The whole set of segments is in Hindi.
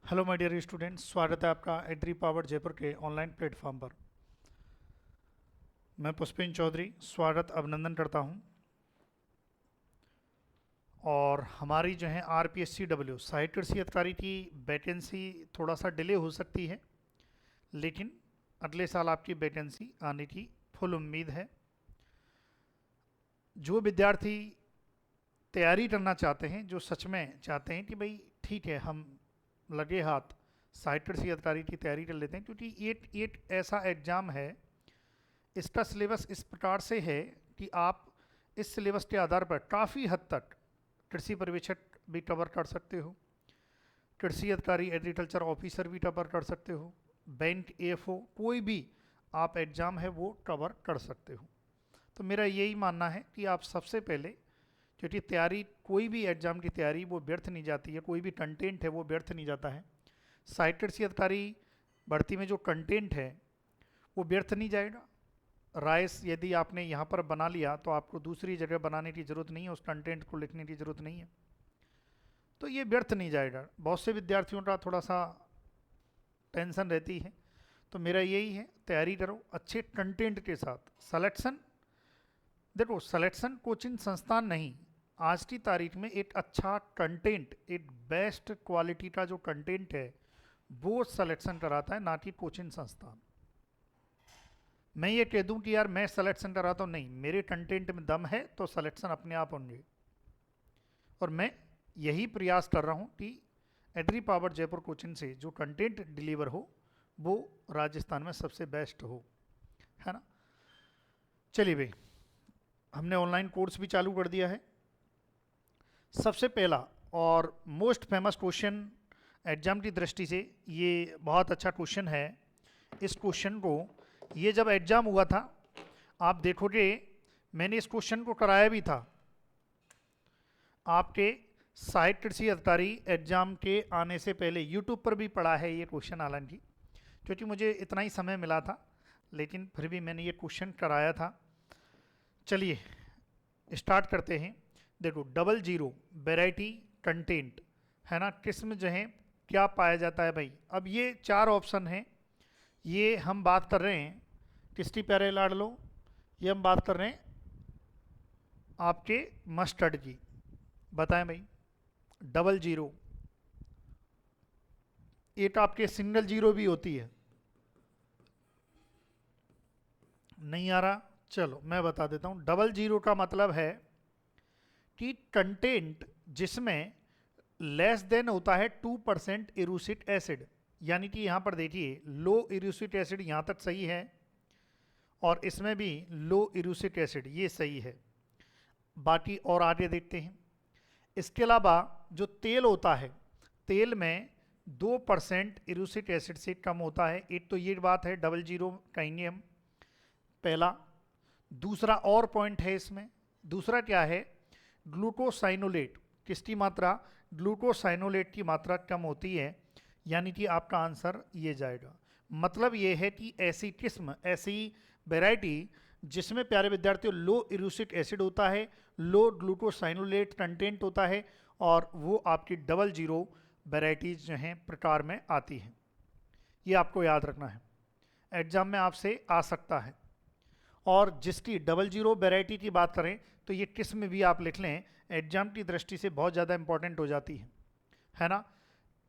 हेलो माय डियर स्टूडेंट्स, स्वागत है आपका एग्री पावर जयपुर के ऑनलाइन प्लेटफॉर्म पर। मैं पुष्पेंद्र चौधरी स्वागत अभिनंदन करता हूं। और हमारी जो है RPSCW सहायक कृषि अधिकारी की वैकेंसी थोड़ा सा डिले हो सकती है, लेकिन अगले साल आपकी वैकेंसी आने की फुल उम्मीद है। जो विद्यार्थी तैयारी करना चाहते हैं, जो सच में चाहते हैं कि भाई ठीक है हम लगे हाथ सहायक कृषि अधिकारी की तैयारी कर लेते हैं, क्योंकि ये ऐसा एग्ज़ाम है, इसका सिलेबस इस प्रकार से है कि आप इस सिलेबस के आधार पर काफ़ी हद तक कृषि पर्यवेक्षक भी कवर कर सकते हो, कृषि अधिकारी एग्रीकल्चर ऑफिसर भी कवर कर सकते हो, बैंक AFO कोई भी आप एग्ज़ाम है वो कवर कर सकते हो। तो मेरा यही मानना है कि आप सबसे पहले, क्योंकि तैयारी कोई भी एग्ज़ाम की तैयारी वो व्यर्थ नहीं जाती है, कोई भी कंटेंट है वो व्यर्थ नहीं जाता है। सहायक कृषि अधिकारी भर्ती में जो कंटेंट है वो व्यर्थ नहीं जाएगा। राइस यदि आपने यहाँ पर बना लिया तो आपको दूसरी जगह बनाने की ज़रूरत नहीं है, उस कंटेंट को लिखने की ज़रूरत नहीं है, तो ये व्यर्थ नहीं जाएगा। बहुत से विद्यार्थियों का थोड़ा सा टेंशन रहती है, तो मेरा यही है तैयारी करो अच्छे कंटेंट के साथ। सिलेक्शन देखो, सिलेक्शन कोचिंग संस्थान नहीं, आज की तारीख में एक अच्छा कंटेंट, एक बेस्ट क्वालिटी का जो कंटेंट है वो सिलेक्शन कराता है, ना कि कोचिंग संस्थान। मैं ये कह दूं कि यार मैं सिलेक्शन कराता हूँ, नहीं, मेरे कंटेंट में दम है तो सिलेक्शन अपने आप होंगे। और मैं यही प्रयास कर रहा हूँ कि एग्री पावर जयपुर कोचिंग से जो कंटेंट डिलीवर हो वो राजस्थान में सबसे बेस्ट हो, है ना। चलिए भाई, हमने ऑनलाइन कोर्स भी चालू कर दिया है। सबसे पहला और मोस्ट फेमस क्वेश्चन एग्जाम की दृष्टि से ये बहुत अच्छा क्वेश्चन है। इस क्वेश्चन को, ये जब एग्जाम हुआ था, आप देखोगे मैंने इस क्वेश्चन को कराया भी था आपके सहायक कृषि अधिकारी एग्जाम के आने से पहले। यूट्यूब पर भी पढ़ा है ये क्वेश्चन, हालांकि क्योंकि मुझे इतना ही समय मिला था, लेकिन फिर भी मैंने ये क्वेश्चन कराया था। चलिए स्टार्ट करते हैं। देखो, डबल जीरो वैरायटी कंटेंट है ना, किस्म जो है क्या पाया जाता है भाई। अब ये चार ऑप्शन हैं, ये हम बात कर रहे हैं किसकी प्यारे लाडलो, ये हम बात कर रहे हैं आपके मस्टर्ड की। बताएं भाई, डबल जीरो, एक आपके सिंगल जीरो भी होती है। नहीं आ रहा, चलो मैं बता देता हूं। डबल जीरो का मतलब है कि कंटेंट जिसमें लेस देन होता है 2% इरूसिक एसिड, यानी कि यहां पर देखिए लो इरूसिक एसिड यहां तक सही है, और इसमें भी लो इरूसिक एसिड ये सही है। बाकी और आगे देखते हैं। इसके अलावा जो तेल होता है, तेल में 2% इरूसिक एसिड से कम होता है। एक तो ये बात है, डबल जीरो कहेंगे हम पहला। दूसरा और पॉइंट है इसमें, दूसरा क्या है, ग्लूकोसाइनोलेट, किसकी मात्रा, ग्लूकोसाइनोलेट की मात्रा कम होती है, यानी कि आपका आंसर ये जाएगा। मतलब ये है कि ऐसी किस्म, ऐसी वैरायटी जिसमें प्यारे विद्यार्थियों लो इरूसिक एसिड होता है, लो ग्लूकोसाइनोलेट कंटेंट होता है, और वो आपकी डबल जीरो वैरायटीज जो हैं प्रकार में आती हैं। ये आपको याद रखना है, एग्जाम में आपसे आ सकता है। और जिसकी डबल जीरो वैरायटी की बात करें तो ये किस्म भी आप लिख लें, एग्जाम की दृष्टि से बहुत ज़्यादा इंपॉर्टेंट हो जाती है ना।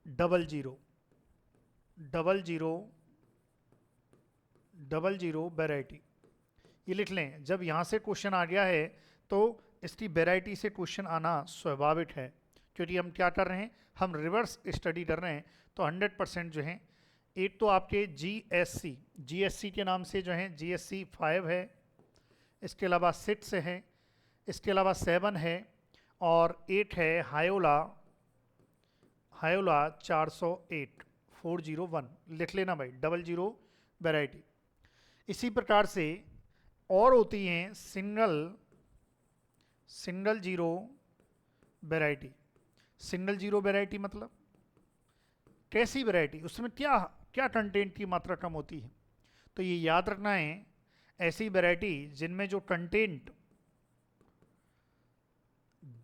Double zero, double zero, double zero variety, ये लिख लें। जब यहाँ से क्वेश्चन आ गया है तो इसकी वैरायटी से क्वेश्चन आना स्वाभाविक है, क्योंकि हम क्या कर रहे हैं, हम रिवर्स स्टडी कर रहे हैं। तो 100% जो है, एक तो आपके GSC के नाम से जो है GSC 5 है, इसके अलावा 6 है, इसके अलावा 7 है, और 8 है हायोला, हायोला 408 401, लिख लेना भाई, डबल जीरो वैरायटी। इसी प्रकार से और होती हैं single zero variety. Single zero variety मतलब कैसी वैरायटी, उसमें क्या क्या कंटेंट की मात्रा कम होती है। तो ये याद रखना है, ऐसी वैरायटी जिनमें जो कंटेंट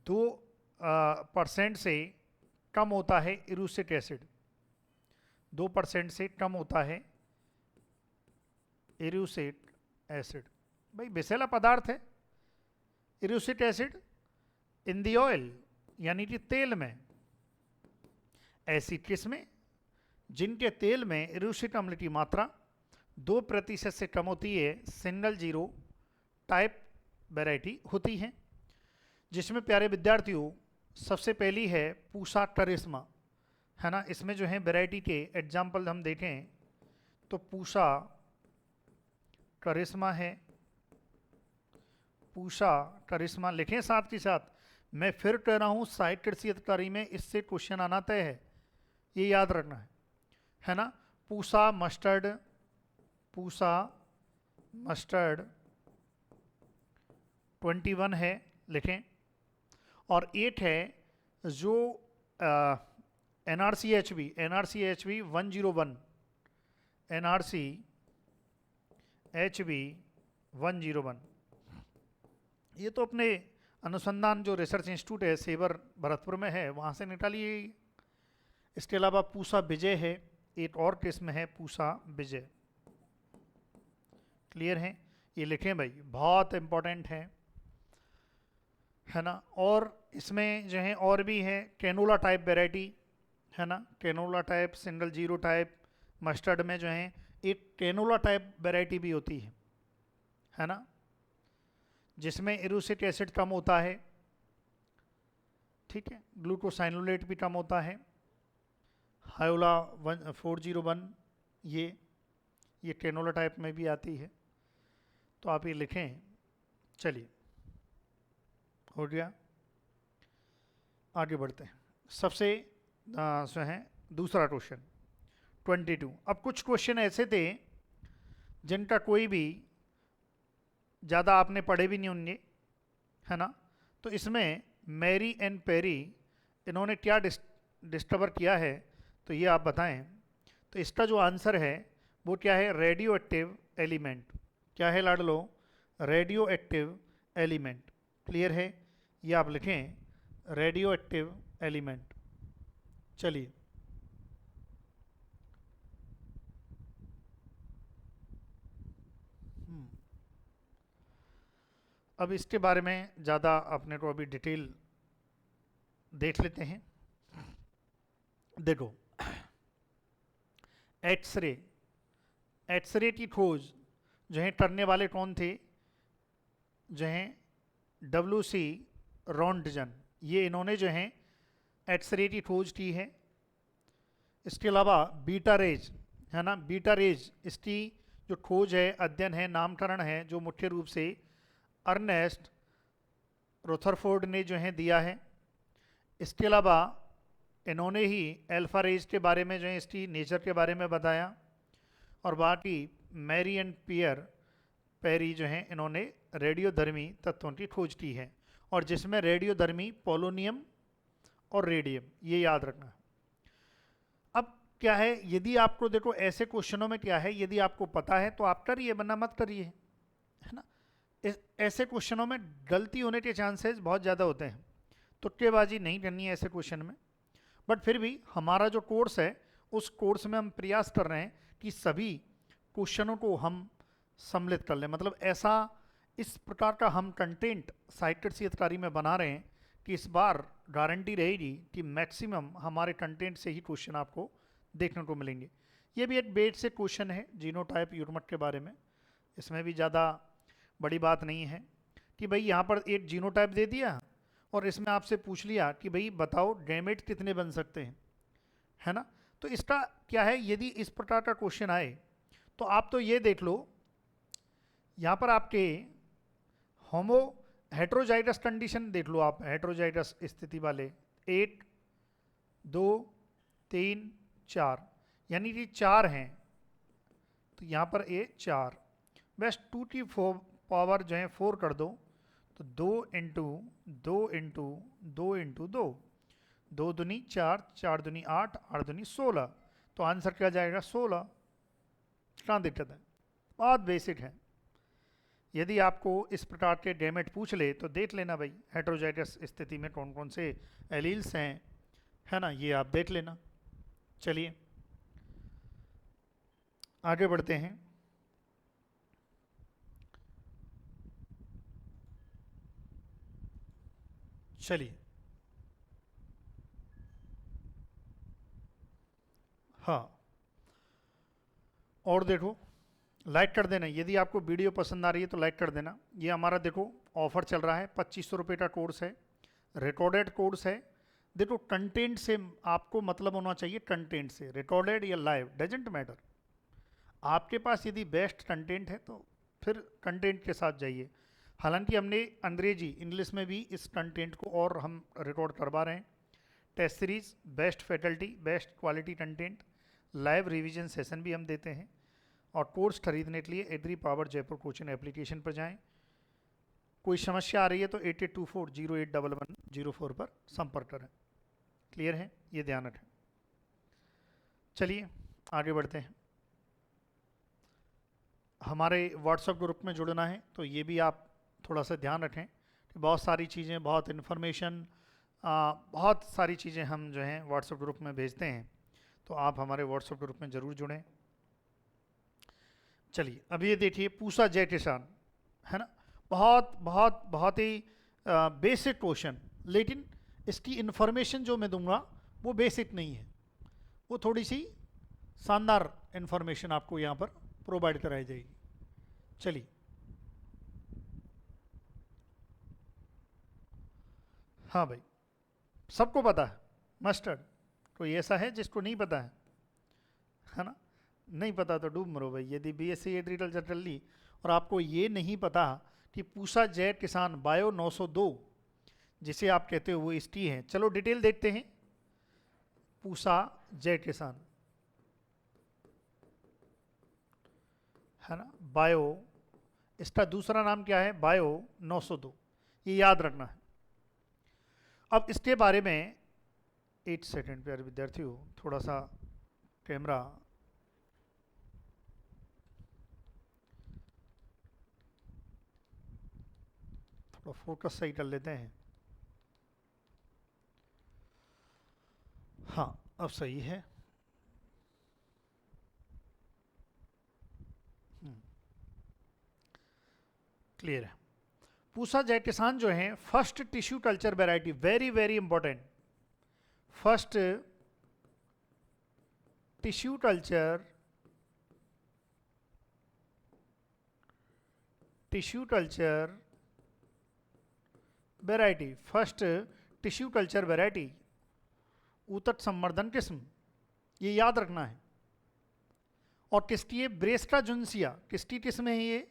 2% से कम होता है इरूसिक एसिड, 2% से कम होता है इरूसेट एसिड। भाई विषैला पदार्थ है इरूसेट एसिड इन दी ऑयल, यानी कि तेल में। एसिड किसमें? जिनके तेल में इरूसिक अम्ल की मात्रा 2% से कम होती है, सिंगल जीरो टाइप वैरायटी होती है। जिसमें प्यारे विद्यार्थियों सबसे पहली है पूसा करिश्मा, है ना। इसमें जो है वैरायटी के एग्जाम्पल हम देखें तो पूसा करिश्मा है, पूसा करिश्मा लिखें साथ के साथ। मैं फिर कह रहा हूँ साहित्य कृषि अधिकारी में इससे क्वेश्चन आना तय है, ये याद रखना है ना। पूसा मस्टर्ड, पूसा मस्टर्ड 21 है लिखें। और 8 है जो NRCHB 101, NRCHB 101। ये तो अपने अनुसंधान जो रिसर्च इंस्टीट्यूट है सेवर भरतपुर में है, वहाँ से निकालिए। इसके अलावा पूसा विजय है, एक और किस्म है पूसा विजय। क्लियर है? ये लिखें भाई, बहुत इंपॉर्टेंट है ना। और इसमें जो है और भी है कैनोला टाइप वैरायटी, है ना। Canola type, single zero type, mustard में जो है एक कैनोला टाइप वैरायटी भी होती है ना, जिसमें इरूसिक एसिड कम होता है, ठीक है। ग्लूकोसाइनोलेट भी कम होता है। हायोला 401 ये कैनोला टाइप में भी आती है, तो आप ये लिखें। चलिए हो गया, आगे बढ़ते हैं। सबसे जो है दूसरा क्वेश्चन 22। अब कुछ क्वेश्चन ऐसे थे जिनका कोई भी ज़्यादा आपने पढ़े भी नहीं होंगे, है ना। तो इसमें मैरी एंड पेरी इन्होंने क्या डिस्कवर किया है, तो ये आप बताएं। तो इसका जो आंसर है वो क्या है? Radio active element. क्या है लाडलो? Radio active element. क्लियर है? ये आप लिखें, रेडियो एक्टिव एलिमेंट। चलिए अब इसके बारे में ज़्यादा अपने को अभी डिटेल देख लेते हैं। देखो, एक्सरे, एक्सरे की खोज जो है करने वाले कौन थे? जो हैं WC रॉन्टजन, ये इन्होंने जो है एक्सरे की खोज की है। इसके अलावा बीटा रेज, है ना, बीटा रेज, इसकी जो खोज है, अध्ययन है, नामकरण है, जो मुख्य रूप से अर्नेस्ट रोथरफोर्ड ने जो है दिया है। इसके अलावा इन्होंने ही अल्फा रेज के बारे में जो है इसकी नेचर के बारे में बताया। और बाकी मैरी एंड पियर पेरी जो हैं इन्होंने रेडियोधर्मी तत्वों की खोज की है, और जिसमें रेडियोधर्मी पोलोनियम और रेडियम, ये याद रखना है। अब क्या है, यदि आपको देखो ऐसे क्वेश्चनों में क्या है, यदि आपको पता है तो आप करिए, वरना मत करिए, है ना। ऐसे क्वेश्चनों में गलती होने के चांसेस बहुत ज़्यादा होते हैं, तुक्केबाजी नहीं करनी है ऐसे क्वेश्चन में। बट फिर भी हमारा जो कोर्स है, उस कोर्स में हम प्रयास कर रहे हैं कि सभी क्वेश्चनों को हम सम्मिलित कर लें। मतलब ऐसा इस प्रकार का हम कंटेंट साहित्य कृषि अधिकारी में बना रहे हैं कि इस बार गारंटी रहेगी कि मैक्सिमम हमारे कंटेंट से ही क्वेश्चन आपको देखने को मिलेंगे। ये भी एक बेसिक क्वेश्चन है जीनोटाइप यूरमट के बारे में, इसमें भी ज़्यादा बड़ी बात नहीं है कि भाई यहाँ पर एक जीनोटाइप दे दिया और इसमें आपसे पूछ लिया कि भाई बताओ गैमेट कितने बन सकते हैं, है ना। तो इसका क्या है, यदि इस प्रकार का क्वेश्चन आए तो आप तो ये देख लो, यहाँ पर आपके होमो हेट्रोजाइटस कंडीशन देख लो आप, हेट्रोजाइटस स्थिति वाले 1 2 3 4, यानी कि 4 हैं। तो यहाँ पर ये 4, बस 2 की पावर जो है 4 कर दो, तो 2 इंटू 2 इंटू 2 इंटू 2, 2 दूनी 4, 4 दूनी 8, 8 दूनी 16। तो आंसर क्या जाएगा? 16। कहाँ दिक्कत है? बहुत बेसिक है। यदि आपको इस प्रकार के गैमेट पूछ ले तो देख लेना भाई, हेट्रोजाइटस स्थिति में कौन कौन से एलील्स हैं, है ना, ये आप देख लेना। चलिए आगे बढ़ते हैं। चलिए, हाँ, और देखो, लाइक कर देना। यदि आपको वीडियो पसंद आ रही है तो लाइक कर देना। ये हमारा देखो ऑफर चल रहा है, 2500 रुपये का कोर्स है, रिकॉर्डेड कोर्स है। देखो कंटेंट से आपको मतलब होना चाहिए, कंटेंट से, रिकॉर्डेड या लाइव डजेंट मैटर। आपके पास यदि बेस्ट कंटेंट है तो फिर कंटेंट के साथ जाइए। हालांकि हमने अंग्रेजी इंग्लिश में भी इस कंटेंट को और हम रिकॉर्ड करवा रहे हैं। Test series, best faculty, best quality content, live revision session भी हम देते हैं। और कोर्स खरीदने के लिए agri power Jaipur coaching application पर जाएं। कोई समस्या आ रही है तो 8824081104 पर संपर्क करें। क्लियर है, ये ध्यान रखें। चलिए आगे बढ़ते हैं। हमारे व्हाट्सएप ग्रुप में जुड़ना है तो ये भी आप थोड़ा सा ध्यान रखें कि बहुत सारी चीज़ें, बहुत इन्फॉर्मेशन, बहुत सारी चीज़ें हम जो हैं व्हाट्सएप ग्रुप में भेजते हैं, तो आप हमारे व्हाट्सएप ग्रुप में ज़रूर जुड़ें। चलिए अब ये देखिए, पूसा जय किसान, है ना, बहुत बहुत बहुत ही बेसिक क्वेश्चन, लेकिन इसकी इन्फॉर्मेशन जो मैं दूंगा वो बेसिक नहीं है, वो थोड़ी सी शानदार इन्फॉर्मेशन आपको यहाँ पर प्रोवाइड कराई जाएगी। चलिए, हाँ भाई, सबको पता है मस्टर्ड, कोई ऐसा है जिसको नहीं पता है ना? नहीं पता तो डूब मरो भाई। यदि बीएससी एग्रीकल्चर कर ली और आपको ये नहीं पता कि पूसा जय किसान बायो 902 जिसे आप कहते हो वो एसटी है। चलो डिटेल देखते हैं। पूसा जय किसान, है ना, बायो, इसका दूसरा नाम क्या है? बायो 902, ये याद रखना है। अब इसके बारे में 8 सेकेंड प्यारे विद्यार्थियों, थोड़ा सा कैमरा थोड़ा फोकस सही कर लेते हैं। हाँ, अब सही है। क्लियर है। पूसा जय किसान जो है first tissue culture variety, very very important, first tissue culture variety, first tissue culture variety, ऊतक संवर्धन किस्म, ये याद रखना है। और किसकी है? ब्रेस्टा जुन्सिया। किसकी किस्म है ये?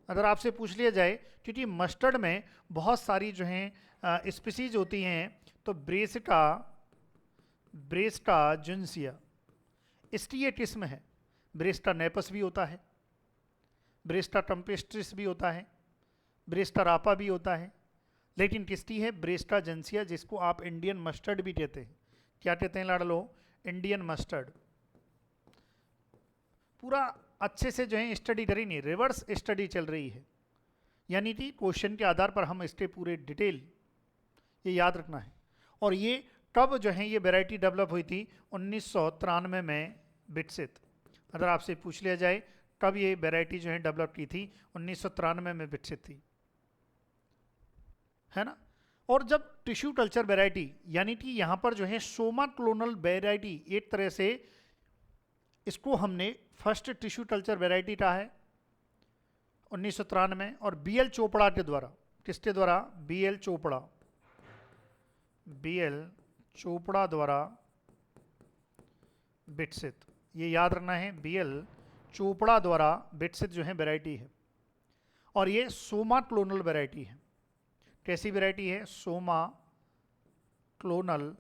अगर आपसे पूछ लिया जाए, क्योंकि मस्टर्ड में बहुत सारी जो हैं स्पीसीज होती हैं, तो ब्रेस्टा जुन्सिया इसकी ये किस्म है। ब्रेस्टा नेपस भी होता है, ब्रेस्टा टेम्पेस्ट्रिस भी होता है, ब्रेस्टा रापा भी होता है, लेकिन किसकी है? ब्रेस्टा जेंसिया, जिसको आप इंडियन मस्टर्ड भी कहते हैं। क्या कहते हैं लाडलो? Indian mustard. पूरा अच्छे से जो है स्टडी करी नहीं, रिवर्स स्टडी चल रही है, यानी कि क्वेश्चन के आधार पर हम इसके पूरे डिटेल, ये याद रखना है। और ये कब जो है ये वैरायटी डेवलप हुई थी? 1993 में विकसित। अगर आपसे पूछ लिया जाए कब ये वैरायटी जो है डेवलप की थी, 1993 में विकसित थी, है ना। और जब टिश्यू कल्चर वैरायटी, यानी कि यहाँ पर जो है सोमा क्लोनल वैरायटी, एक तरह से इसको हमने फर्स्ट टिश्यू कल्चर वैरायटी कहा है 1993 में, और बीएल चोपड़ा के द्वारा। किसके द्वारा? बीएल चोपड़ा द्वारा विकसित। ये याद रखना है, बीएल चोपड़ा द्वारा विकसित जो है वैरायटी है। और ये सोमा क्लोनल वैरायटी है। कैसी वैरायटी है? Soma clonal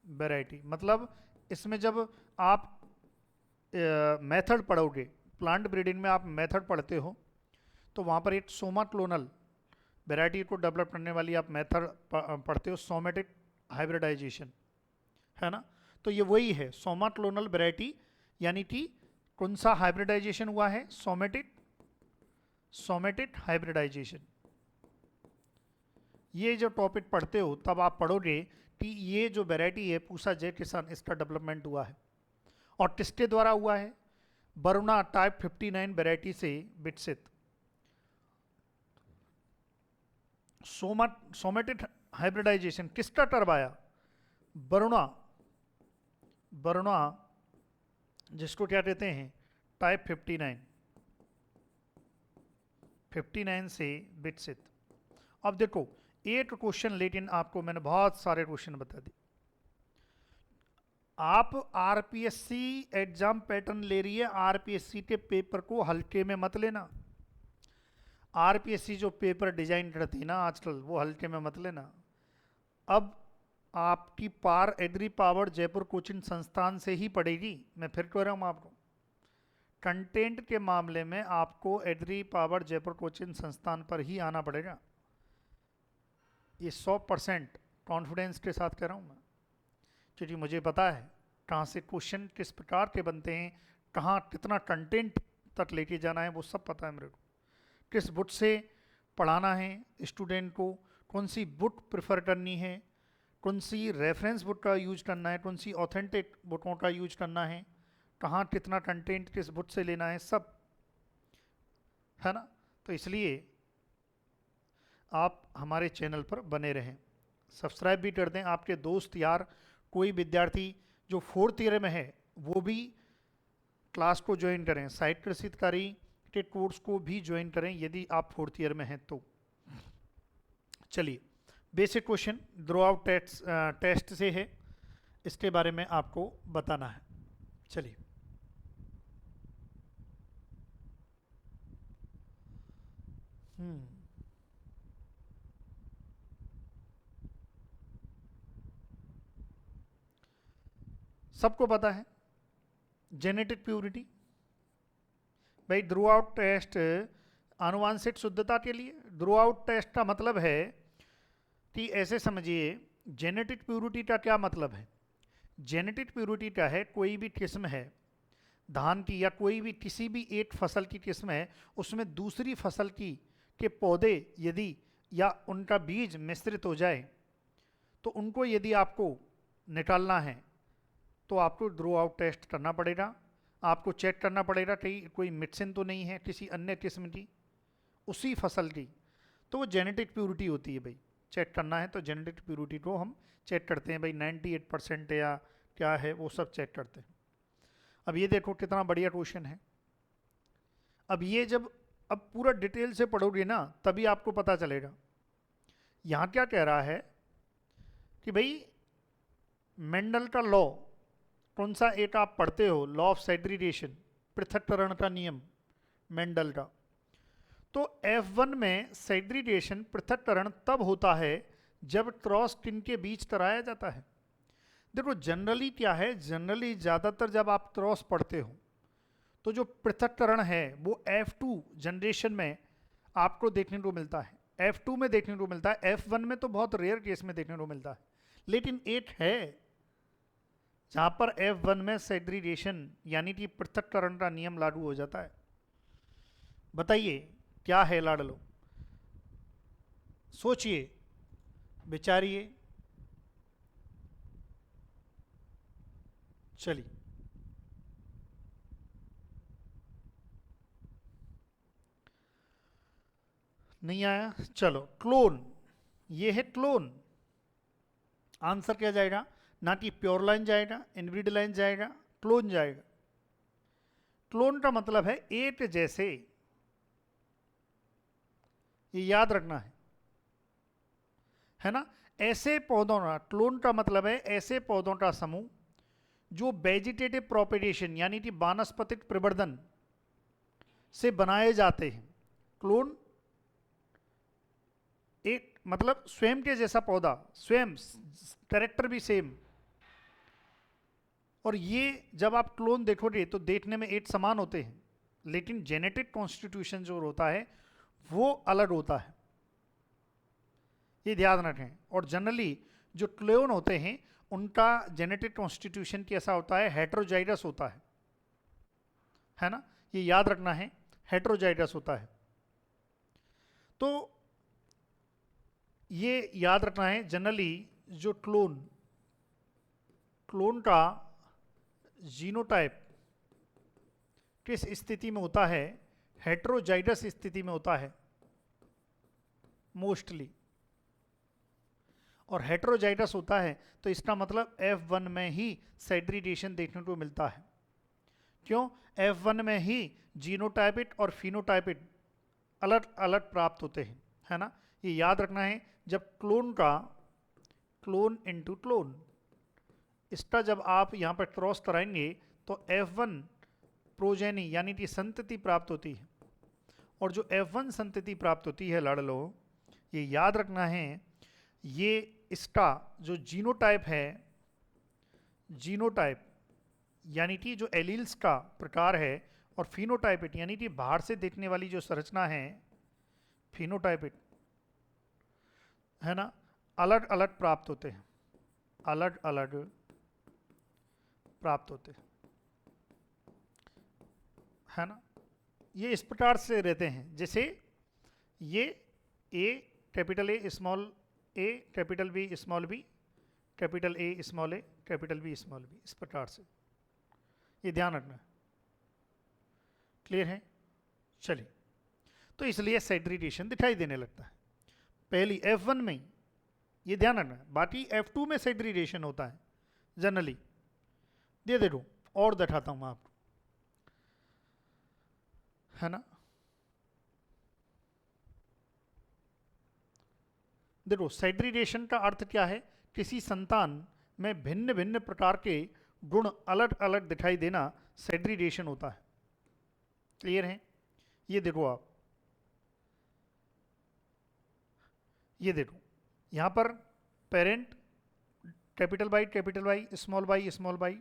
variety. मतलब इसमें जब आप मेथड पढ़ोगे, प्लांट ब्रीडिंग में आप मेथड पढ़ते हो, तो वहाँ पर एक सोमा क्लोनल वैरायटी को डेवलप करने वाली आप मेथड पढ़ते हो, सोमेटिक हाइब्रिडाइजेशन, है ना। तो ये वही है सोमा क्लोनल वैरायटी, यानी कि कौन सा हाइब्रिडाइजेशन हुआ है? Somatic hybridisation. ये जो टॉपिक पढ़ते हो तब आप पढ़ोगे कि ये जो वैरायटी है पूसा जय किसान, इसका डेवलपमेंट हुआ है। और किसके द्वारा हुआ है? वरुणा टाइप 59 वैरायटी से विकसित। सोमेटिक हाइब्रिडाइजेशन किसका टर्म आया? वरुणा, वरुणा जिसको क्या कहते हैं टाइप 59 से विकसित। अब देखो एक क्वेश्चन, लेकिन आपको मैंने बहुत सारे क्वेश्चन बता दिए। आप आरपीएससी एग्जाम पैटर्न ले रही है, आरपीएससी के पेपर को हल्के में मत लेना। आरपीएससी जो पेपर डिजाइन करती है ना आजकल, वो हल्के में मत लेना। अब आपकी पार एग्री पावर जयपुर कोचिंग संस्थान से ही पड़ेगी। मैं फिर कह रहा हूँ आपको, कंटेंट के मामले में आपको एग्री पावर जयपुर कोचिंग संस्थान पर ही आना पड़ेगा। ये 100% कॉन्फिडेंस के साथ कह रहा हूँ मैं, क्योंकि मुझे पता है कहाँ से क्वेश्चन किस प्रकार के बनते हैं, कहाँ कितना कंटेंट तक लेके जाना है, वो सब पता है मेरे को। किस बुक से पढ़ाना है स्टूडेंट को, कौन सी बुक प्रेफर करनी है, कौन सी रेफरेंस बुक का यूज करना है, कौन सी ऑथेंटिक बुकों का यूज करना है, कहाँ कितना कंटेंट किस बुक से लेना है, सब है ना। तो इसलिए आप हमारे चैनल पर बने रहें, सब्सक्राइब भी कर दें। आपके दोस्त यार कोई विद्यार्थी जो 4th ईयर में है वो भी क्लास को ज्वाइन करें, साइट कृषि अधिकारी के कोर्स को भी ज्वाइन करें यदि आप 4th ईयर में हैं तो। चलिए basic question throughout test से है, इसके बारे में आपको बताना है। चलिए सबको पता है जेनेटिक प्यूरिटी भाई, थ्रू आउट टेस्ट आनुवांशिक शुद्धता के लिए। थ्रू आउट टेस्ट का मतलब है कि ऐसे समझिए जेनेटिक प्यूरिटी का क्या मतलब है। जेनेटिक प्यूरिटी का है कोई भी किस्म है धान की या कोई भी किसी भी एक फसल की किस्म है, उसमें दूसरी फसल की के पौधे यदि या उनका बीज मिश्रित हो जाए तो उनको यदि आपको निकालना है तो आपको थ्रू आउट टेस्ट करना पड़ेगा। आपको चेक करना पड़ेगा कि कोई मिक्सिंग तो नहीं है किसी अन्य किस्म की उसी फसल की, तो वो जेनेटिक प्यूरिटी होती है भाई। चेक करना है तो जेनेटिक प्यूरिटी को हम चेक करते हैं भाई, 98% या क्या है वो सब चेक करते हैं। अब ये देखो कितना बढ़िया क्वेश्चन है। अब ये जब अब पूरा डिटेल से पढ़ोगे ना तभी आपको पता चलेगा। यहाँ क्या कह रहा है कि भाई मेंडल का लॉ, कौन सा एक आप पढ़ते हो, लॉ ऑफ सेग्रीगेशन, पृथक्करण का नियम मेंडल का। तो F1 में सेग्रीगेशन पृथक्करण तब होता है जब क्रॉस किन के बीच कराया जाता है। देखो जनरली क्या है, जनरली ज़्यादातर जब आप क्रॉस पढ़ते हो तो जो पृथक्करण है वो F2 जनरेशन में आपको देखने को मिलता है, F2 में देखने को मिलता है। F1 में तो बहुत रेयर केस में देखने को मिलता है, लेकिन एक है जहां पर F1 में सेग्रीगेशन यानी कि पृथक्करण का नियम लागू हो जाता है। बताइए क्या है लाडलो, सोचिए विचारिए। चलिए नहीं आया, चलो क्लोन, ये है क्लोन। आंसर क्या जाएगा, ना कि प्योर लाइन जाएगा, इनब्रीड लाइन जाएगा, क्लोन जाएगा। क्लोन का मतलब है एक जैसे, ये याद रखना है ना। ऐसे पौधों का, क्लोन का मतलब है ऐसे पौधों का समूह जो वेजिटेटिव प्रोपेगेशन यानी कि वानस्पतिक प्रवर्धन से बनाए जाते हैं। क्लोन एक मतलब स्वयं के जैसा पौधा, स्वयं कैरेक्टर भी सेम। और ये जब आप क्लोन देखोगे तो देखने में एक समान होते हैं, लेकिन जेनेटिक कॉन्स्टिट्यूशन जो होता है वो अलग होता है, ये ध्यान रखें। और जनरली जो क्लोन होते हैं उनका जेनेटिक कॉन्स्टिट्यूशन कैसा होता है, हेटेरोजाइगस होता है ना, ये याद रखना है, हेटेरोजाइगस होता है। तो ये याद रखना है जनरली जो क्लोन का जीनोटाइप किस स्थिति में होता है? हेट्रोजाइडस स्थिति में होता है मोस्टली। और हेट्रोजाइडस होता है तो इसका मतलब F1 में ही सेग्रीगेशन देखने को मिलता है। क्यों? F1 में ही जीनोटाइपिक और फिनोटाइपिक अलग अलग प्राप्त होते हैं, है ना। ये याद रखना है। जब क्लोन इनटू क्लोन, इसका जब आप यहाँ पर क्रॉस कराएंगे तो F1 प्रोजेनी यानी कि संतति प्राप्त होती है। और जो F1 संतति प्राप्त होती है लाडलो, ये याद रखना है, ये इसका जो जीनोटाइप है, जीनोटाइप यानी कि जो एलील्स का प्रकार है, और फिनोटाइपिक यानी कि बाहर से देखने वाली जो संरचना है फिनोटाइपिक, है ना, अलग अलग प्राप्त होते हैं, अलग अलग प्राप्त होते हैं, है ना। ये इस प्रकार से रहते हैं, जैसे ये A capital A small A, capital B small B, capital A small A, capital B small B, इस प्रकार से। ये ध्यान रखना। क्लियर है? चलिए, तो इसलिए सेग्रीगेशन दिखाई देने लगता है पहली F1 में ही, ये ध्यान रखना। बाकी F2 में सेग्रीगेशन होता है जनरली। दे दो और दिखाता हूं आपको, है ना। देखो, सेग्रीगेशन का अर्थ क्या है? किसी संतान में भिन्न भिन्न प्रकार के गुण अलग अलग दिखाई देना सेग्रीगेशन होता है। क्लियर है? ये देखो आप, ये देखो यहां पर parent capital Y small Y,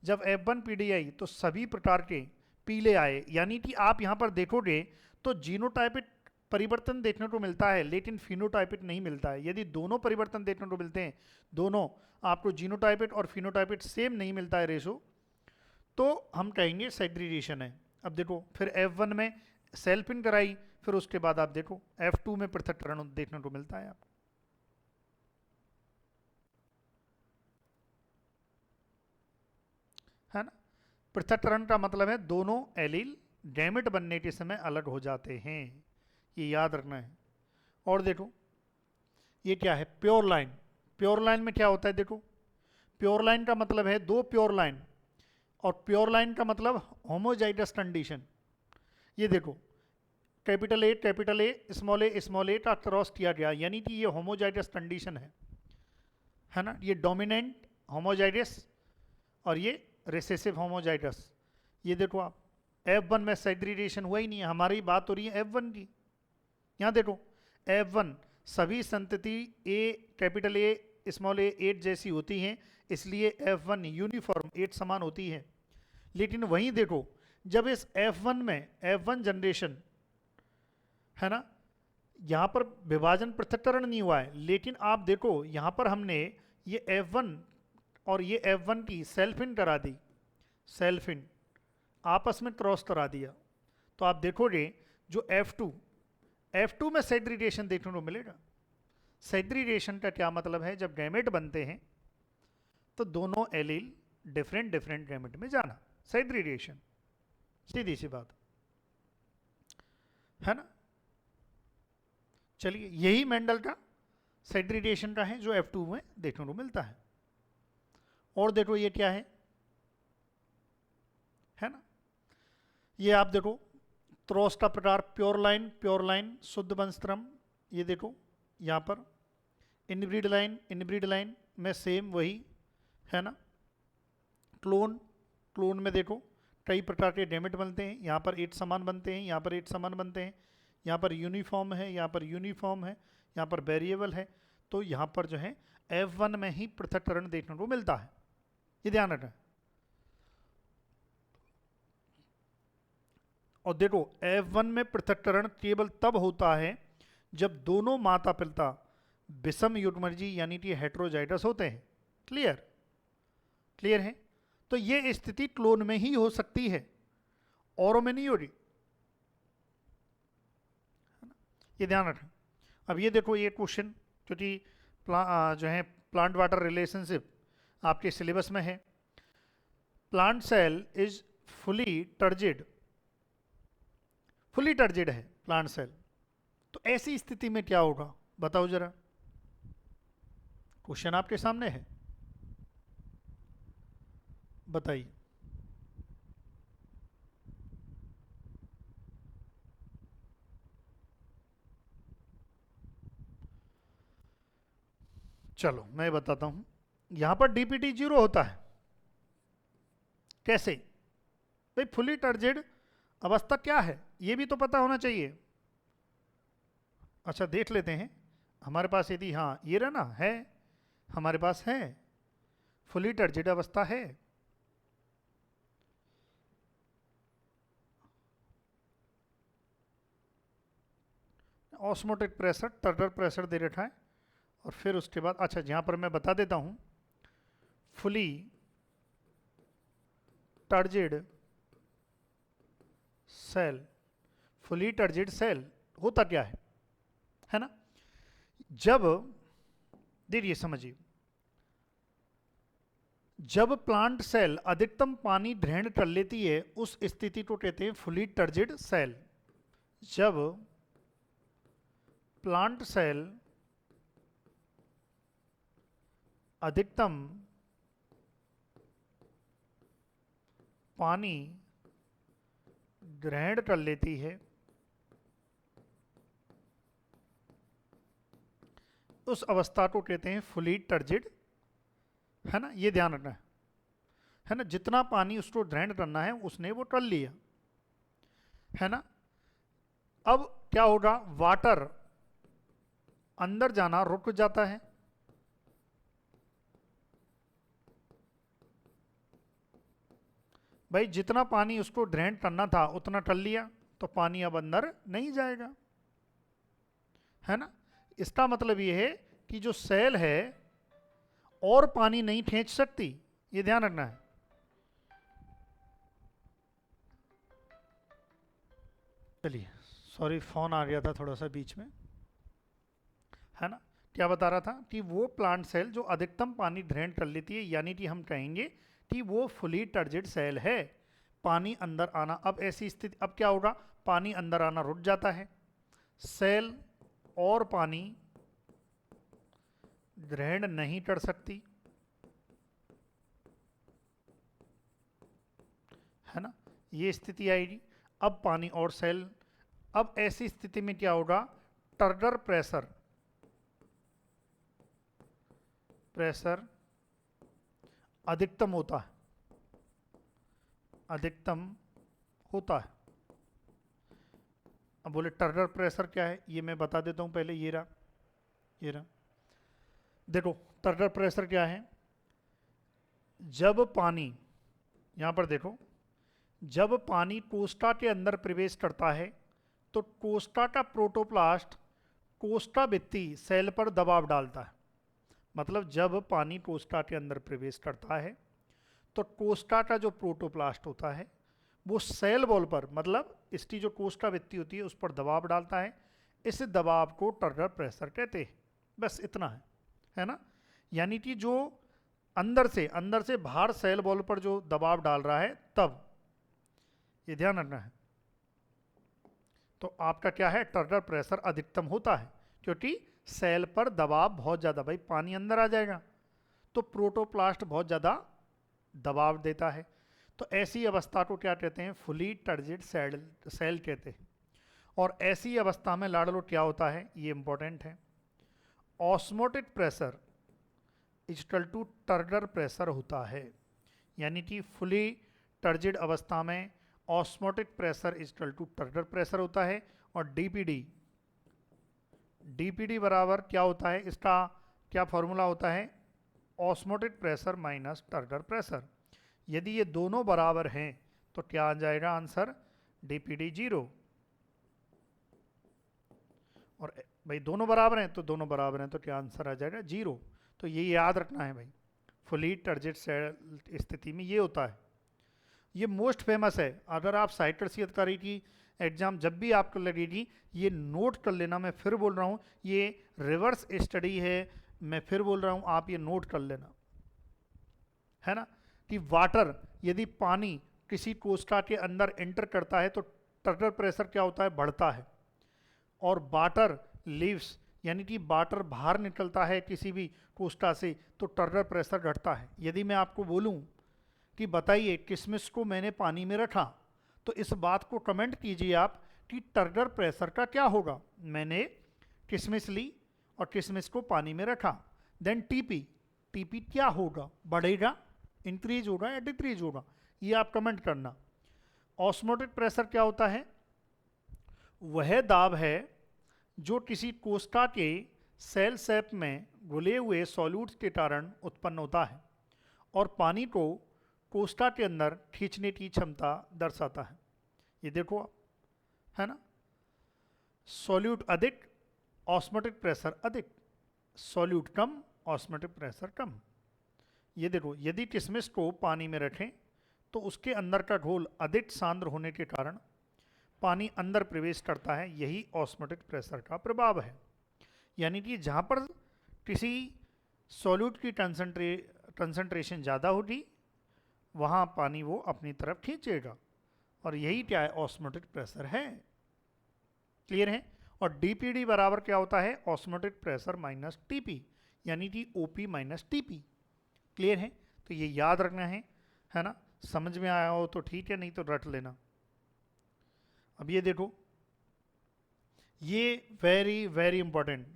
जब F1 पीडी आई तो सभी प्रकार के पीले आए, यानी कि आप यहां पर देखोगे तो जीनोटाइपिक परिवर्तन देखने को मिलता है, लेकिन फिनोटाइपिक नहीं मिलता है। यदि दोनों परिवर्तन देखने को मिलते हैं, दोनों आपको जीनोटाइपिक और फिनोटाइपिक सेम नहीं मिलता है रेशो, तो हम कहेंगे सेग्रीगेशन है। अब देखो, फिर F1 में सेल्फ इन कराई, फिर उसके बाद आप देखो F2 में पृथक्करण देखने को मिलता है आपको। है ना। पृथक्करण का मतलब है दोनों एलील गैमेट बनने के समय अलग हो जाते हैं, ये याद रखना है। और देखो ये क्या है? Pure line. प्योर लाइन में क्या होता है? देखो, प्योर लाइन का मतलब है दो प्योर लाइन, और प्योर लाइन का मतलब होमोजाइगस कंडीशन। ये देखो, कैपिटल ए स्मॉल ए का क्रॉस किया गया, यानी कि ये होमोजाइगस कंडीशन है ना। ये डोमिनेंट होमोजाइगस और ये रिसेसिव होमोजाइगस। ये देखो आप, F1 में सेग्रीगेशन हुआ ही नहीं है, हमारी बात हो रही है F1 की। यहाँ देखो, F1 सभी संतति कैपिटल ए स्मॉल ए 8 जैसी होती हैं, इसलिए F1 यूनिफॉर्म 8 समान होती है। लेकिन वहीं देखो, जब इस F1 में F1 जनरेशन, है ना, यहाँ पर विभाजन पृथक्करण नहीं हुआ है, लेकिन आप देखो यहाँ पर हमने ये F1 और ये F1 की सेल्फ इन करा दी, सेल्फ इन आपस में क्रॉस करा दिया, तो आप देखोगे जो F2 में सेग्रीगेशन देखने को मिलेगा। सेग्रीगेशन का क्या मतलब है? जब गैमेट बनते हैं तो दोनों एलील डिफरेंट डिफरेंट गैमेट में जाना, सेग्रीगेशन, सीधी सी बात, है ना। चलिए, यही मेंडल का सेग्रीगेशन का है जो F2 में देखने को मिलता है। और देखो ये क्या है ना, ये आप देखो क्रॉस का प्रकार प्योर लाइन शुद्ध वंशक्रम। ये देखो यहाँ पर इनब्रीड लाइन में सेम वही, है ना। क्लोन में देखो कई प्रकार के गैमेट बनते हैं, यहाँ पर 8 समान बनते हैं, यहाँ पर 8 समान बनते हैं, यहाँ पर यूनिफॉर्म है, यहाँ पर यूनिफॉर्म है, यहाँ पर वेरिएबल है। तो यहाँ पर जो है F1 में ही पृथक्करण देखने को मिलता है, ये ध्यान रखना। और देखो, F1 में पृथक्करण केवल तब होता है जब दोनों माता पिता विषम युग्मजी यानी कि हेट्रोजाइटस होते हैं। क्लियर है? तो ये स्थिति क्लोन में ही हो सकती है, औरों में नहीं होगी, ये ध्यान रखें। अब ये देखो, ये क्वेश्चन क्योंकि जो है प्लांट वाटर रिलेशनशिप आपके सिलेबस में है। Plant cell is fully turgid है प्लांट सेल, तो ऐसी स्थिति में क्या होगा बताओ जरा। क्वेश्चन आपके सामने है, बताइए। चलो मैं बताता हूं। यहां पर डीपीटी 0 होता है। कैसे भाई? फुली टर्जिड अवस्था क्या है ये भी तो पता होना चाहिए। अच्छा देख लेते हैं हमारे पास, यदि हाँ ये रहा ना, है हमारे पास है, फुली टर्जिड अवस्था है। ऑस्मोटिक प्रेशर, टर्डर प्रेशर दे रखा है, और फिर उसके बाद अच्छा यहां पर मैं बता देता हूं, fully turgid cell, fully turgid cell होता क्या है ना। जब देखिए समझिए, जब प्लांट सेल अधिकतम पानी ग्रहण कर लेती है उस स्थिति को कहते हैं फुली टर्जिड सेल। जब प्लांट सेल अधिकतम पानी ग्रहण कर लेती है उस अवस्था को कहते हैं फुली टर्जिड, है ना। ये ध्यान रखना है ना, जितना पानी उसको ग्रहण करना है उसने वो कर लिया, है ना। अब क्या होगा, वाटर अंदर जाना रुक जाता है, भाई जितना पानी उसको ग्रहण करना था उतना कर लिया, तो पानी अब अंदर नहीं जाएगा, है ना। इसका मतलब ये है कि जो सेल है और पानी नहीं खींच सकती, ये ध्यान रखना है। चलिए सॉरी फोन आ गया था थोड़ा सा बीच में, है ना। क्या बता रहा था कि वो प्लांट सेल जो अधिकतम पानी ग्रहण कर लेती है, यानी कि हम कहेंगे कि वो फुली टर्जिड सेल है। पानी अंदर आना, अब ऐसी स्थिति, अब क्या होगा, पानी अंदर आना रुक जाता है, सेल और पानी ग्रहण नहीं कर सकती, है ना। ये स्थिति आएगी। अब पानी और सेल, अब ऐसी स्थिति में क्या होगा, टर्डर प्रेशर अधिकतम होता है, अधिकतम होता है। अब बोले टर्डर प्रेशर क्या है, ये मैं बता देता हूं पहले। ये रहा देखो, टर्डर प्रेशर क्या है। जब पानी, यहां पर देखो, जब पानी कोस्टा के अंदर प्रवेश करता है तो कोस्टा का प्रोटोप्लास्ट कोस्टा भित्ति सेल पर दबाव डालता है। मतलब जब पानी कोस्टा के अंदर प्रवेश करता है तो कोस्टा का जो प्रोटोप्लास्ट होता है वो सेल वॉल पर, मतलब इसकी जो कोस्टा भित्ति होती है उस पर दबाव डालता है। इस दबाव को टर्डर प्रेशर कहते हैं। बस इतना है ना। यानी कि जो अंदर से बाहर सेल वॉल पर जो दबाव डाल रहा है, तब ये ध्यान रखना है। तो आपका क्या है, टर्डर प्रेशर अधिकतम होता है क्योंकि सेल पर दबाव बहुत ज़्यादा, भाई पानी अंदर आ जाएगा तो प्रोटोप्लास्ट बहुत ज़्यादा दबाव देता है। तो ऐसी अवस्था को क्या कहते हैं, फुली टर्जिड सेल कहते हैं। और ऐसी अवस्था में लाडलो क्या होता है, ये इंपॉर्टेंट है, osmotic pressure equal to turgor pressure होता है। यानी कि फुली टर्जिड अवस्था में osmotic pressure equal to turgor pressure होता है। और डीपीडी बराबर क्या होता है, इसका क्या फॉर्मूला होता है, ऑस्मोटिक प्रेशर माइनस टर्डर प्रेशर। यदि ये दोनों बराबर हैं तो क्या आ जाएगा आंसर, डीपीडी 0। और भाई दोनों बराबर हैं, तो दोनों बराबर हैं तो क्या आंसर आ जाएगा, 0। तो ये याद रखना है भाई, फुली टर्जिड सेल स्थिति में ये होता है। ये मोस्ट फेमस है। अगर आप साइट्रसी अधिकारी की एग्जाम जब भी आपको लगेगी, ये नोट कर लेना। मैं फिर बोल रहा हूँ, ये रिवर्स स्टडी है, मैं फिर बोल रहा हूँ, आप ये नोट कर लेना, है ना। कि वाटर, यदि पानी किसी कोस्टा के अंदर एंटर करता है तो टर्नर प्रेशर क्या होता है, बढ़ता है। और वाटर लीव्स यानी कि वाटर बाहर निकलता है किसी भी कोस्टा से तो टर्नर प्रेशर घटता है। यदि मैं आपको बोलूं कि बताइए किशमिश को मैंने पानी में रखा, तो इस बात को कमेंट कीजिए आप कि टर्नर प्रेशर का क्या होगा। मैंने किशमिश ली और किशमिश को पानी में रखा, देन टीपी, टीपी क्या होगा, बढ़ेगा, इंक्रीज होगा या डिक्रीज होगा, ये आप कमेंट करना। ऑस्मोटिक प्रेशर क्या होता है, वह दाब है जो किसी कोस्टा के सेल शेप में घुले हुए सॉल्यूट्स के कारण उत्पन्न होता है और पानी को कोस्टा के अंदर खींचने की क्षमता दर्शाता है। ये देखो आप, है ना, सॉल्यूट अधिक, ऑस्मोटिक प्रेशर अधिक, सॉल्यूट कम, ऑस्मोटिक प्रेशर कम। ये देखो, यदि किशमिश को पानी में रखें तो उसके अंदर का घोल अधिक सांद्र होने के कारण पानी अंदर प्रवेश करता है, यही ऑस्मोटिक प्रेशर का प्रभाव है। यानी कि जहाँ पर किसी सॉल्यूट की कंसंट्रेशन ज़्यादा होगी वहाँ पानी वो अपनी तरफ खींचेगा, और यही क्या है, ऑस्मोटिक प्रेशर है। क्लियर है। और डीपीडी बराबर क्या होता है, ऑस्मोटिक प्रेशर माइनस टीपी, यानी कि ओपी माइनस टीपी। क्लियर है। तो ये याद रखना है ना। समझ में आया हो तो ठीक है, नहीं तो रट लेना। अब ये देखो, ये वेरी वेरी इंपॉर्टेंट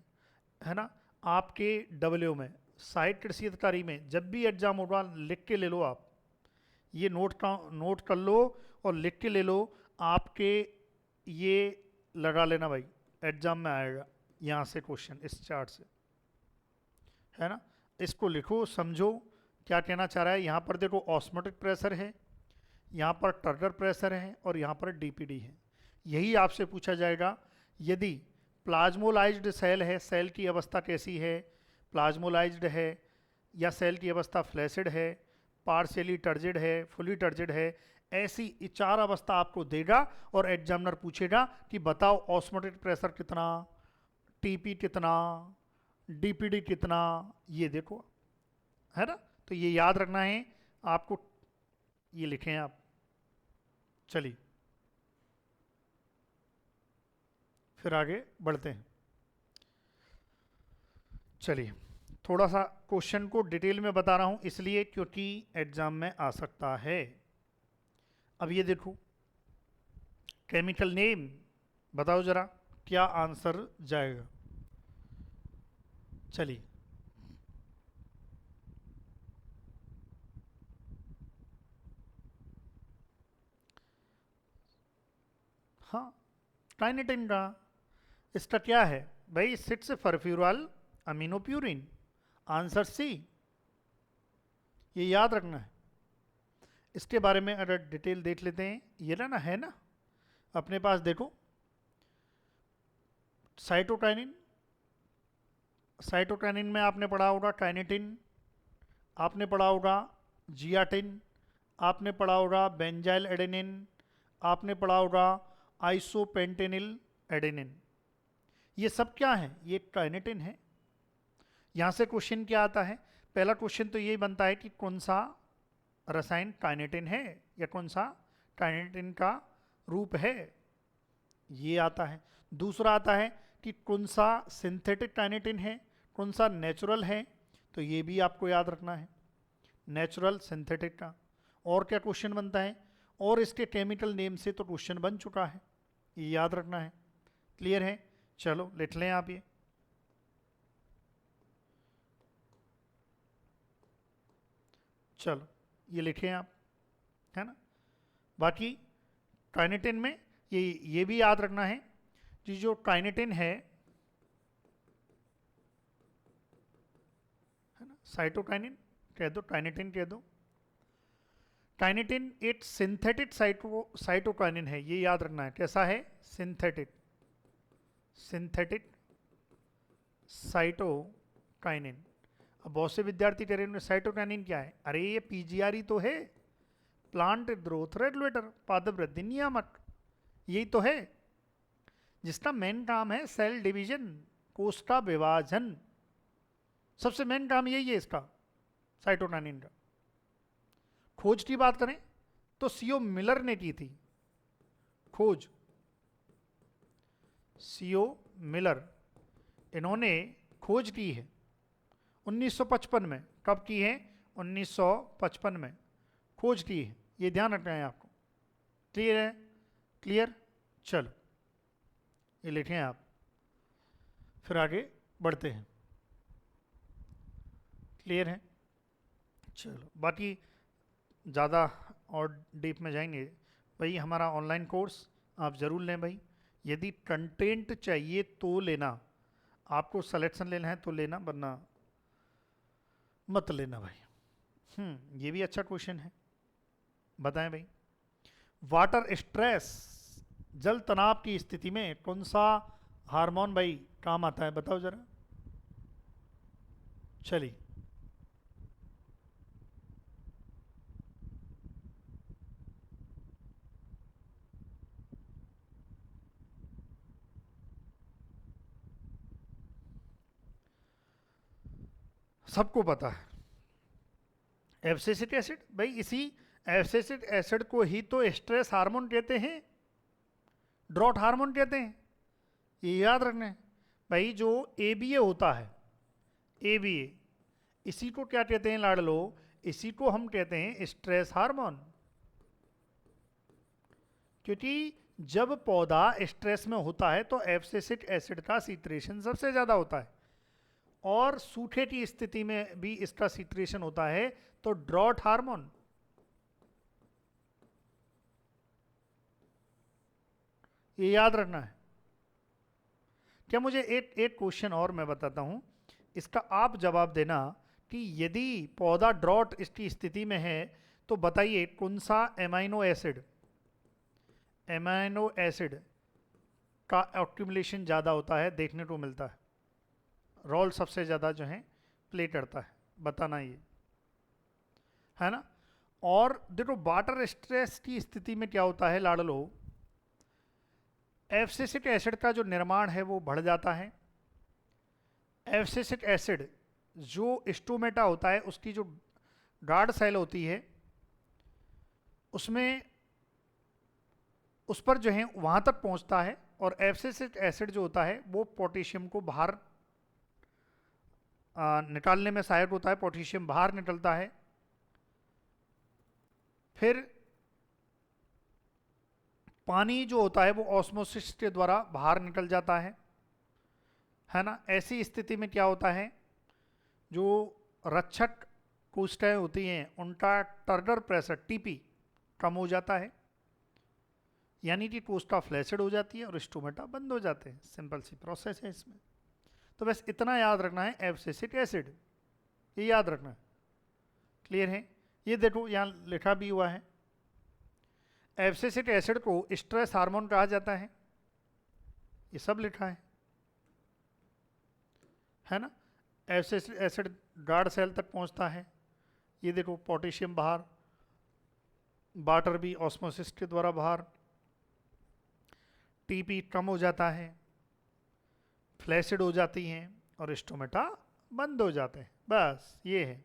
है ना। आपके डब्ल्यू में, सहायक कृषि अधिकारी में जब भी एग्जाम होगा लिख के ले लो आप, ये नोट कर लो और लिख के ले लो। आपके ये लगा लेना भाई, एग्जाम में आएगा यहाँ से क्वेश्चन, इस चार्ट से, है ना। इसको लिखो, समझो क्या कहना चाह रहा है। यहाँ पर देखो ऑस्मोटिक प्रेशर है, यहाँ पर टर्नर प्रेशर है और यहाँ पर डीपीडी है। यही आपसे पूछा जाएगा। यदि प्लाज्मोलाइज्ड सेल है, सेल की अवस्था कैसी है, प्लाज्मोलाइज्ड है या सेल की अवस्था फ्लैसिड है, पार्शियली टर्जिड है, फुली टर्जिड है, ऐसी 4 अवस्था आपको देगा और एग्जामिनर पूछेगा कि बताओ ऑस्मोटिक प्रेशर कितना, टीपी कितना, डीपीडी कितना। ये देखो, है ना। तो ये याद रखना है आपको, ये लिखें आप। चलिए फिर आगे बढ़ते हैं। चलिए, थोड़ा सा क्वेश्चन को डिटेल में बता रहा हूं इसलिए क्योंकि एग्जाम में आ सकता है। अब ये देखो, केमिकल नेम बताओ जरा, क्या आंसर जाएगा। चलिए, हाँ, काइनेटिन का, इसका क्या है भाई, 6 फरफ्यूराल अमीनोप्यूरिन, आंसर सी। ये याद रखना है। इसके बारे में अगर डिटेल देख लेते हैं, ये ना है ना अपने पास, देखो साइटोकाइनिन, साइटोकाइनिन में आपने पढ़ा होगा काइनेटिन, आपने पढ़ा होगा जियाटिन, आपने पढ़ा होगा बेंजाइल एडेनिन, आपने पढ़ा होगा आइसोपेंटेनिल एडेनिन। ये सब क्या है, ये काइनेटिन है। यहाँ से क्वेश्चन क्या आता है, पहला क्वेश्चन तो यही बनता है कि कौन सा रसायन काइनेटिन है या कौन सा काइनेटिन का रूप है, ये आता है। दूसरा आता है कि कौन सा सिंथेटिक काइनेटिन है, कौन सा नेचुरल है, तो ये भी आपको याद रखना है, नेचुरल सिंथेटिक का। और क्या क्वेश्चन बनता है, और इसके केमिकल नेम से तो क्वेश्चन बन चुका है, ये याद रखना है। क्लियर है। चलो लिख लें आप ये। चलो ये लिखें आप, है ना। बाकी काइनेटिन में ये भी याद रखना है कि जो काइनेटिन है ना, साइटोकाइनिन कह दो, काइनेटिन कह दो। काइनेटिन एक सिंथेटिक साइटोकाइनिन है, ये याद रखना है। कैसा है, सिंथेटिक, सिंथेटिक साइटोकाइनिन। अब बहुत से विद्यार्थी कह रहे हैं साइटोकाइनिन क्या है, अरे ये पीजीआर तो है, प्लांट ग्रोथ रेगुलेटर, पादप वृद्धि नियामक, यही तो है, जिसका मेन काम है सेल डिवीजन, कोशिका विभाजन। सबसे मेन काम यही है इसका, साइटोकाइनिन का। खोज की बात करें तो सीओ मिलर ने की थी खोज। सीओ मिलर, इन्होंने खोज की है 1955 में। कब की है? 1955 में खोज की है, ये ध्यान रखना है आपको। क्लियर है? क्लियर? चलो ये लिखें आप, फिर आगे बढ़ते हैं। क्लियर है? चलो बाकी ज़्यादा और डीप में जाएंगे भाई, हमारा ऑनलाइन कोर्स आप ज़रूर लें भाई। यदि कंटेंट चाहिए तो लेना, आपको सिलेक्शन लेना है तो लेना, वरना मत लेना भाई। ये भी अच्छा क्वेश्चन है, बताएं भाई। वाटर स्ट्रेस, जल तनाव की स्थिति में कौन सा हार्मोन भाई काम आता है, बताओ जरा। चलिए सबको पता है एब्सिसिक एसिड भाई, इसी एब्सिसिक एसिड को ही तो स्ट्रेस हार्मोन कहते हैं, ड्रॉट हार्मोन कहते हैं, ये याद रखना है भाई। जो एबीए होता है, एबीए, इसी को क्या कहते हैं लाडलो? इसी को हम कहते हैं स्ट्रेस हार्मोन। क्योंकि जब पौधा स्ट्रेस में होता है तो एब्सिसिक एसिड का सीक्रेशन सबसे ज्यादा होता है, और सूखे की स्थिति में भी इसका सीक्रेशन होता है, तो ड्रॉट हार्मोन। ये याद रखना है। क्या मुझे एक एक क्वेश्चन और मैं बताता हूं, इसका आप जवाब देना कि यदि पौधा ड्रॉट इसकी स्थिति में है तो बताइए कौन सा एमाइनो एसिड, एमाइनो एसिड का एक्यूमुलेशन ज़्यादा होता है, देखने को मिलता है, रोल सबसे ज़्यादा जो है प्ले करता है, बताना ये है ना। और देखो वाटर स्ट्रेस की स्थिति में क्या होता है लाडलो, एब्सिसिक एसिड का जो निर्माण है वो बढ़ जाता है। एब्सिसिक एसिड जो स्टोमेटा होता है, उसकी जो गार्ड सेल होती है, उसमें उस पर जो है वहाँ तक पहुँचता है, और एब्सिसिक एसिड जो होता है वो पोटेशियम को बाहर निकालने में सहायक होता है, पोटेशियम बाहर निकलता है। फिर पानी जो होता है वो ऑस्मोसिस के द्वारा बाहर निकल जाता है ना। ऐसी स्थिति में क्या होता है, जो रक्षक कोशिकाएं होती हैं उनका टर्गर प्रेशर टीपी कम हो जाता है, यानी कि कोशिका फ्लैसिड हो जाती है और स्टोमेटा बंद हो जाते हैं। सिंपल सी प्रोसेस है इसमें। तो बस इतना याद रखना है, एब्सिसिक एसिड, ये याद रखना है। क्लियर है? ये देखो यहाँ लिखा भी हुआ है, एब्सिसिक एसिड को स्ट्रेस हार्मोन कहा जाता है, ये सब लिखा है ना। एब्सिसिक एसिड गार्ड सेल तक पहुंचता है, ये देखो पोटेशियम बाहर, वाटर भी ऑस्मोसिस के द्वारा बाहर, टीपी कम हो जाता है, फ्लैसिड हो जाती हैं और स्टोमेटा बंद हो जाते हैं। बस ये है।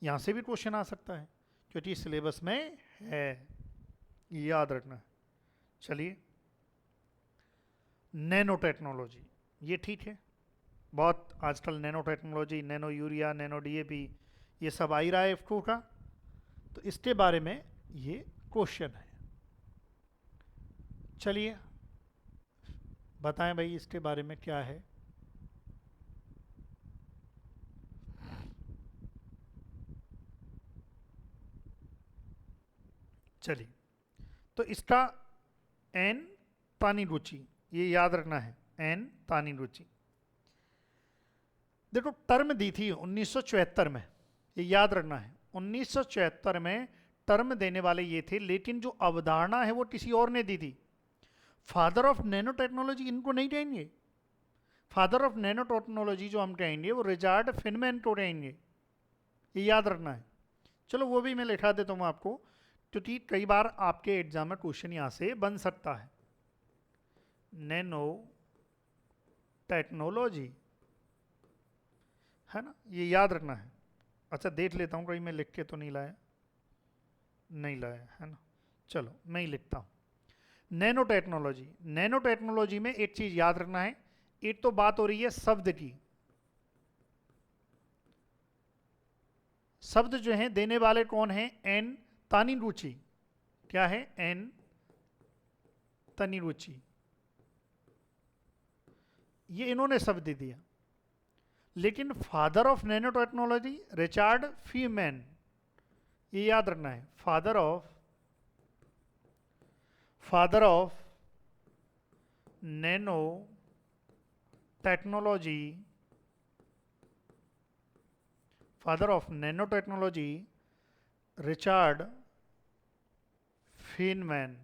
यहाँ से भी क्वेश्चन आ सकता है क्योंकि सिलेबस में है, याद रखना है। चलिए नैनो टेक्नोलॉजी, ये ठीक है, बहुत आजकल nano technology, nano urea, nano DAP, ये सब आ ही रहा है इफ्को का, तो इसके बारे में ये क्वेश्चन है। चलिए बताएं भाई इसके बारे में क्या है। चलिए तो इसका एन तानीगुची, ये याद रखना है, एन तानीगुची। देखो टर्म दी थी 1974 में, ये याद रखना है। 1974 में टर्म देने वाले ये थे, लेकिन जो अवधारणा है वो किसी और ने दी थी। फादर ऑफ नैनो टेक्नोलॉजी इनको नहीं कहेंगे, फादर ऑफ नैनो टेक्नोलॉजी जो हम कहेंगे वो रिचार्ड फिनमैन को कहेंगे, ये याद रखना है। चलो वो भी मैं लिखा देता हूँ आपको, क्योंकि कई बार आपके एग्जाम में क्वेश्चन यहाँ से बन सकता है। नैनो टेक्नोलॉजी है ना, ये याद रखना है। अच्छा देख लेता हूँ कहीं मैं लिख के तो नहीं लाया, नहीं लाया है ना, चलो मैं ही लिखता हूँ। नैनो टेक्नोलॉजी, नैनो टेक्नोलॉजी में एक चीज याद रखना है, एक तो बात हो रही है शब्द की, शब्द जो हैं देने वाले कौन हैं, एन तानिरुचि, क्या है, एन तानिरुचि, ये इन्होंने शब्द दे दिया। लेकिन father of nanotechnology Richard Feynman, ये याद रखना है, father of nanotechnology, father of nanotechnology Richard Feynman,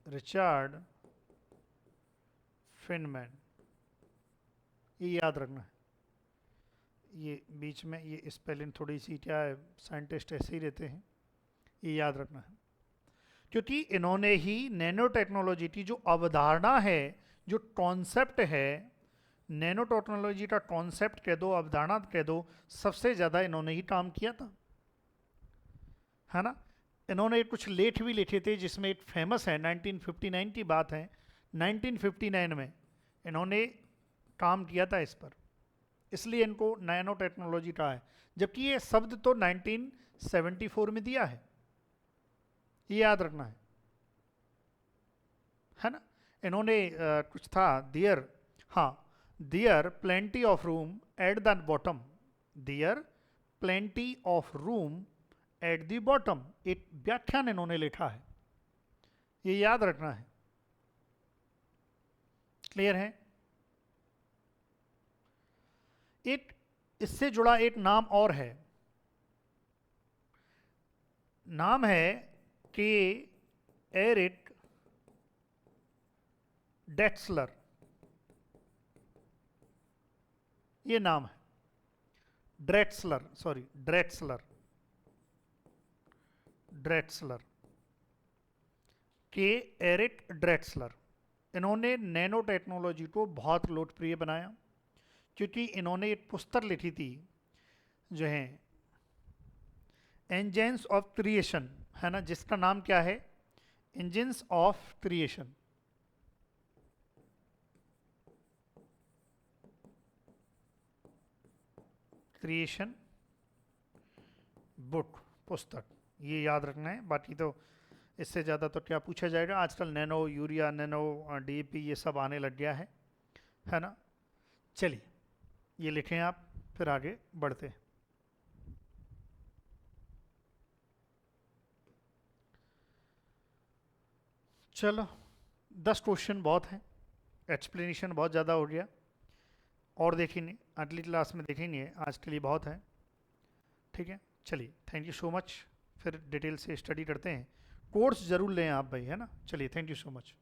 Richard Feynman, ये याद रखना है। ये बीच में ये स्पेलिंग थोड़ी सी क्या है, साइंटिस्ट ऐसे ही रहते हैं, ये याद रखना है। क्योंकि इन्होंने ही नैनो टेक्नोलॉजी की जो अवधारणा है, जो कॉन्सेप्ट है, नैनो टेक्नोलॉजी का कॉन्सेप्ट कह दो, अवधारणा कह दो, सबसे ज़्यादा इन्होंने ही काम किया था, है ना। इन्होंने कुछ लेख भी लिखे थे जिसमें एक फेमस है, 1959 की बात है, 1959 में इन्होंने काम किया था इस पर, इसलिए इनको नैनो टेक्नोलॉजी कहा है। जबकि ये शब्द तो 1974 में दिया है, ये याद रखना है ना। इन्होंने कुछ था दियर, हाँ, there plenty of room at the bottom, there plenty of room at the bottom, एक व्याख्यान इन्होंने लिखा है, ये याद रखना है। क्लियर है। एक इससे जुड़ा एक नाम और है, नाम है के एरिक डेट्सलर, ये नाम है, ड्रेट्सलर, सॉरी ड्रेट्सलर, ड्रेट्सलर, के एरिक ड्रेट्सलर। इन्होंने नैनो टेक्नोलॉजी को बहुत लोकप्रिय बनाया, क्योंकि इन्होंने एक पुस्तक लिखी थी जो है इंजन्स ऑफ क्रिएशन, है ना, जिसका नाम क्या है, engines of creation. Creation book, पुस्तक, ये याद रखना है। बाकी तो इससे ज़्यादा तो क्या पूछा जाएगा, आजकल नैनो यूरिया, नैनो डीएपी ये सब आने लग गया है ना। चलिए ये लिखें आप, फिर आगे बढ़ते हैं। चलो 10 क्वेश्चन बहुत हैं, एक्सप्लेनेशन बहुत ज़्यादा हो गया, और देखेंगे अगली क्लास में, देखेंगे, आज के लिए बहुत है, ठीक है। चलिए थैंक यू सो मच, फिर डिटेल से स्टडी करते हैं, कोर्स ज़रूर लें आप भाई, है ना। चलिए थैंक यू सो मच।